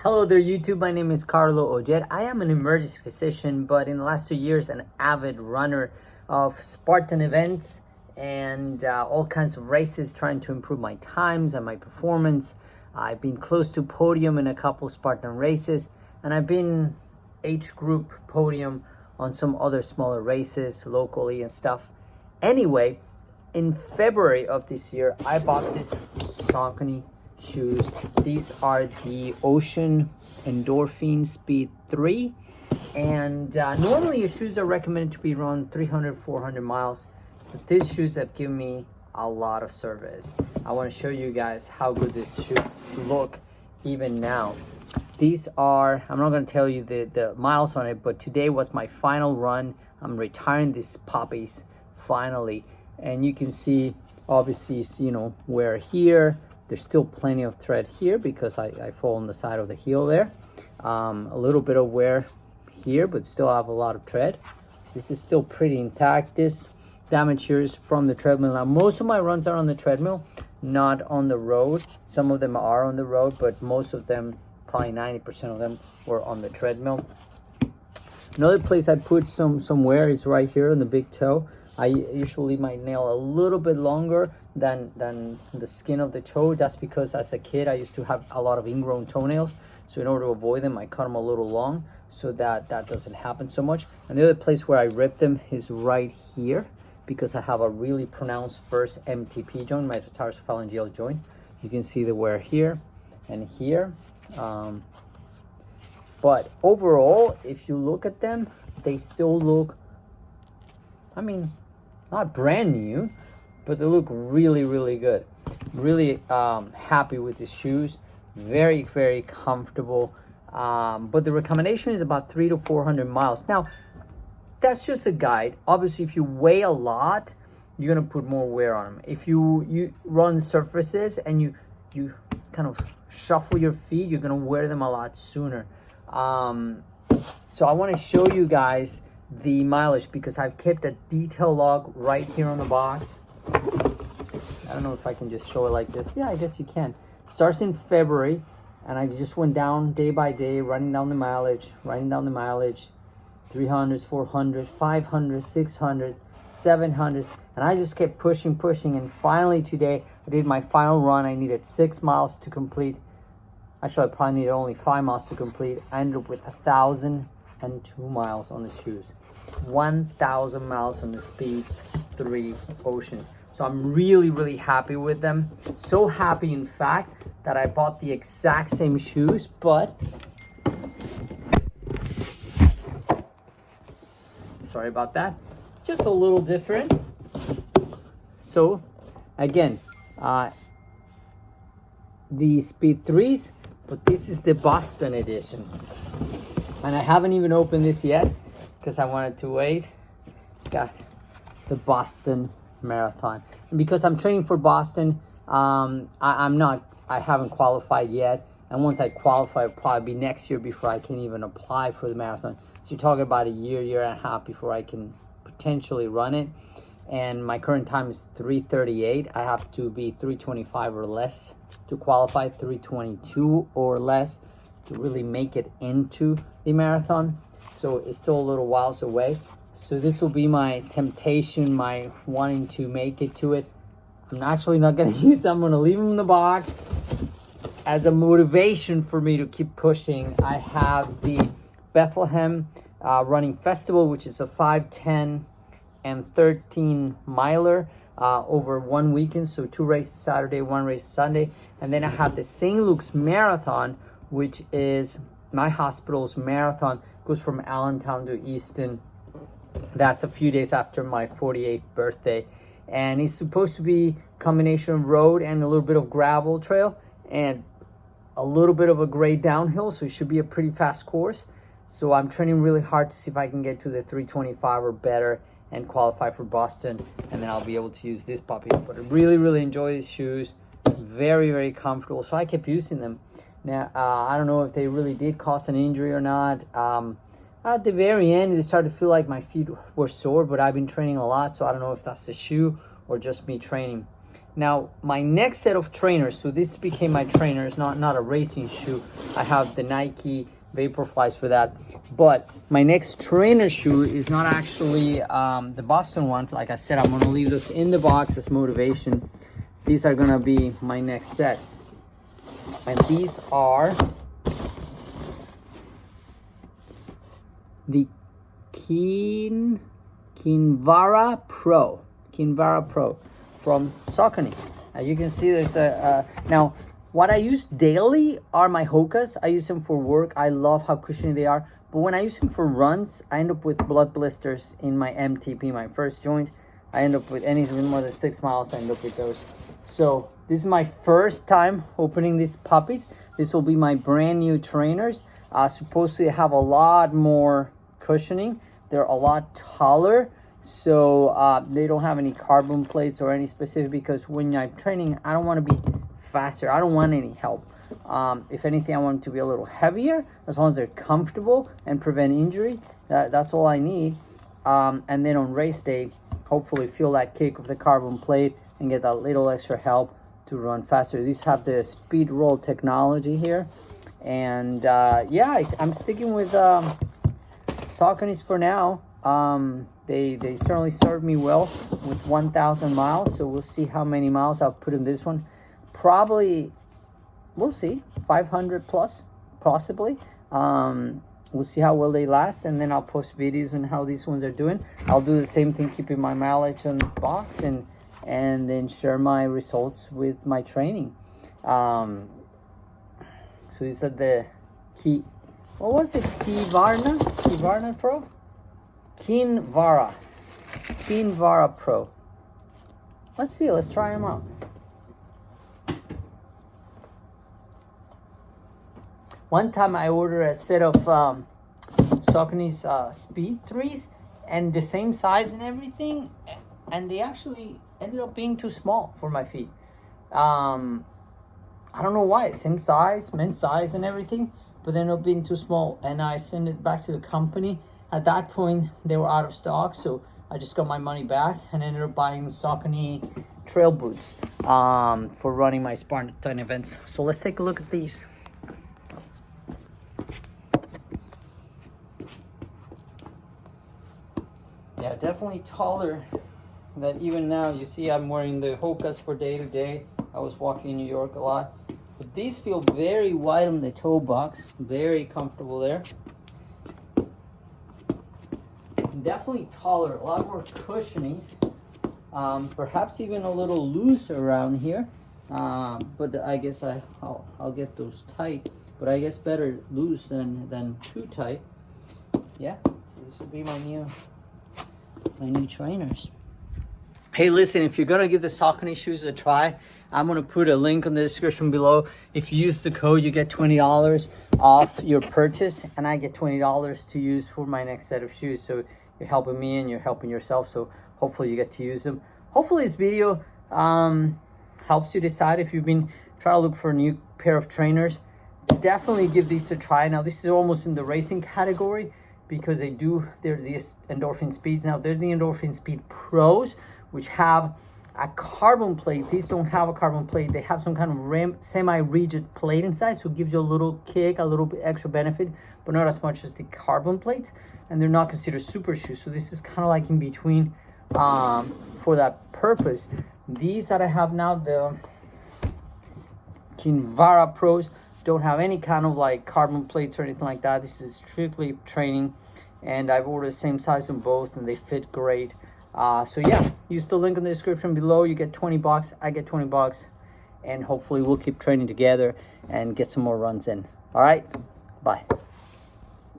Hello there YouTube, my name is Carlo Ojet. I am an emergency physician, but in the last 2 years an avid runner of Spartan events and all kinds of races, trying to improve my times and my performance. I've been close to podium in a couple Spartan races, and I've been age group podium on some other smaller races locally and stuff. Anyway, in February of this year, I bought this Saucony shoes. These are the Saucony Endorphin Speed 3, and normally your shoes are recommended to be around 300-400 miles, but these shoes have given me a lot of service. I want to show you guys how good these shoes look even now. These are, I'm not going to tell you the miles on it, but today was my final run. I'm retiring these puppies finally, and you can see obviously, you know, wear here. There's still plenty of thread here because I fall on the side of the heel there. A little bit of wear here, but still have a lot of tread. This is still pretty intact. This damage here is from the treadmill. Now, most of my runs are on the treadmill, not on the road. Some of them are on the road, but most of them, probably 90% of them, were on the treadmill. Another place I put some wear is right here on the big toe. I usually leave my nail a little bit longer than the skin of the toe. That's because as a kid I used to have a lot of ingrown toenails, so in order to avoid them I cut them a little long so that doesn't happen so much. And the other place where I rip them is right here, because I have a really pronounced first MTP joint, metatarsophalangeal joint. You can see the wear here and here, but overall, if you look at them, they still look, I mean, not brand new, but they look really good. Really happy with these shoes. Very comfortable. But the recommendation is about 300 to 400 miles. Now, that's just a guide. Obviously, if you weigh a lot, you're gonna put more wear on them. If you run surfaces and you kind of shuffle your feet, you're gonna wear them a lot sooner. So I want to show you guys the mileage because I've kept a detail log right here on the box. I don't know if I can just show it like this. Yeah, I guess you can. Starts in February, and I just went down day by day, writing down the mileage, 300s, 400s, 500s, 600s, 700s, and I just kept pushing, and finally today I did my final run. I needed 6 miles to complete. Actually, I probably needed only 5 miles to complete. I ended up with 1,002 miles on the shoes. 1,000 miles on the Speed 3 Oceans. So I'm really happy with them. So happy, in fact, that I bought the exact same shoes, but sorry about that, just a little different. So again, the Speed 3s, but this is the Boston edition, and I haven't even opened this yet because I wanted to wait. It's got the Boston Marathon, and because I'm training for Boston, I haven't qualified yet, and once I qualify, it'll probably be next year before I can even apply for the marathon. So you're talking about a year and a half before I can potentially run it, and my current time is 3:38. I have to be 3:25 or less to qualify, 3:22 or less to really make it into the marathon. So it's still a little whiles away. So this will be my temptation, my wanting to make it to it. I'm actually not going to use them. I'm going to leave them in the box as a motivation for me to keep pushing. I have the Bethlehem Running Festival, which is a 5, 10, and 13 miler over 1 weekend. So 2 races Saturday, 1 race Sunday. And then I have the St. Luke's Marathon, which is my hospital's marathon. Goes from Allentown to Easton. That's a few days after my 48th birthday, and it's supposed to be a combination of road and a little bit of gravel trail and a little bit of a grade downhill, so it should be a pretty fast course. So I'm training really hard to see if I can get to the 3:25 or better and qualify for Boston, and then I'll be able to use this puppy. But I really enjoy these shoes. Very comfortable, so I kept using them. Now I don't know if they really did cause an injury or not. At the very end, it started to feel like my feet were sore, but I've been training a lot, so I don't know if that's the shoe or just me training. Now, my next set of trainers, so this became my trainers, not a racing shoe. I have the Nike Vaporflies for that. But my next trainer shoe is not actually the Boston one. Like I said, I'm gonna leave this in the box as motivation. These are gonna be my next set. And these are the Kinvara PRO. Kinvara PRO from Saucony. As you can see, there's now what I use daily are my Hokas. I use them for work. I love how cushiony they are. But when I use them for runs, I end up with blood blisters in my MTP, my first joint. I end up with anything more than 6 miles. I end up with those. So this is my first time opening these puppies. This will be my brand new trainers. Supposedly have a lot more cushioning. They're a lot taller. So they don't have any carbon plates or any specific, because when I'm training, I don't want to be faster. I don't want any help. If anything, I want them to be a little heavier, as long as they're comfortable and prevent injury. That's all I need. And then on race day, hopefully feel that kick of the carbon plate and get that little extra help to run faster. These have the speed roll technology here. And yeah, I'm sticking with Saucony's for now. They certainly served me well with 1,000 miles. So we'll see how many miles I'll put in this one. Probably, we'll see, 500 plus, possibly. We'll see how well they last, and then I'll post videos on how these ones are doing. I'll do the same thing, keeping my mileage on this box, and then share my results with my training. So these are the what was it? Kinvara Pro? Kinvara Pro. Let's see, let's try them out. One time I ordered a set of Saucony's Speed 3s, and the same size and everything, and they actually ended up being too small for my feet. I don't know why. Same size, men's size and everything, but they ended up being too small, and I sent it back to the company. At that point, they were out of stock, so I just got my money back and ended up buying Saucony trail boots for running my Spartan events. So let's take a look at these. Yeah, definitely taller than even now. You see I'm wearing the Hokas for day to day. I was walking in New York a lot. But these feel very wide on the toe box. Very comfortable there. Definitely taller, a lot more cushiony. Perhaps even a little loose around here. But I guess I'll get those tight. But I guess better loose than too tight. Yeah, so this will be my new trainers. Hey, listen, if you're gonna give the Saucony shoes a try, I'm gonna put a link in the description below. If you use the code, you get $20 off your purchase, and I get $20 to use for my next set of shoes. So you're helping me and you're helping yourself, so hopefully you get to use them. Hopefully this video helps you decide if you've been trying to look for a new pair of trainers. Definitely give these a try. Now this is almost in the racing category, because they're the Endorphin Speeds. Now they're the Endorphin Speed Pros, which have a carbon plate. These don't have a carbon plate. They have some kind of semi-rigid plate inside, so it gives you a little kick, a little bit extra benefit, but not as much as the carbon plates. And they're not considered super shoes, so this is kind of like in between for that purpose. These that I have now, the Kinvara Pros, don't have any kind of like carbon plates or anything like that. This is strictly training, and I've ordered the same size in both, and they fit great. So yeah, use the link in the description below. You get $20, I get $20, and hopefully we'll keep training together and get some more runs in. All right, bye.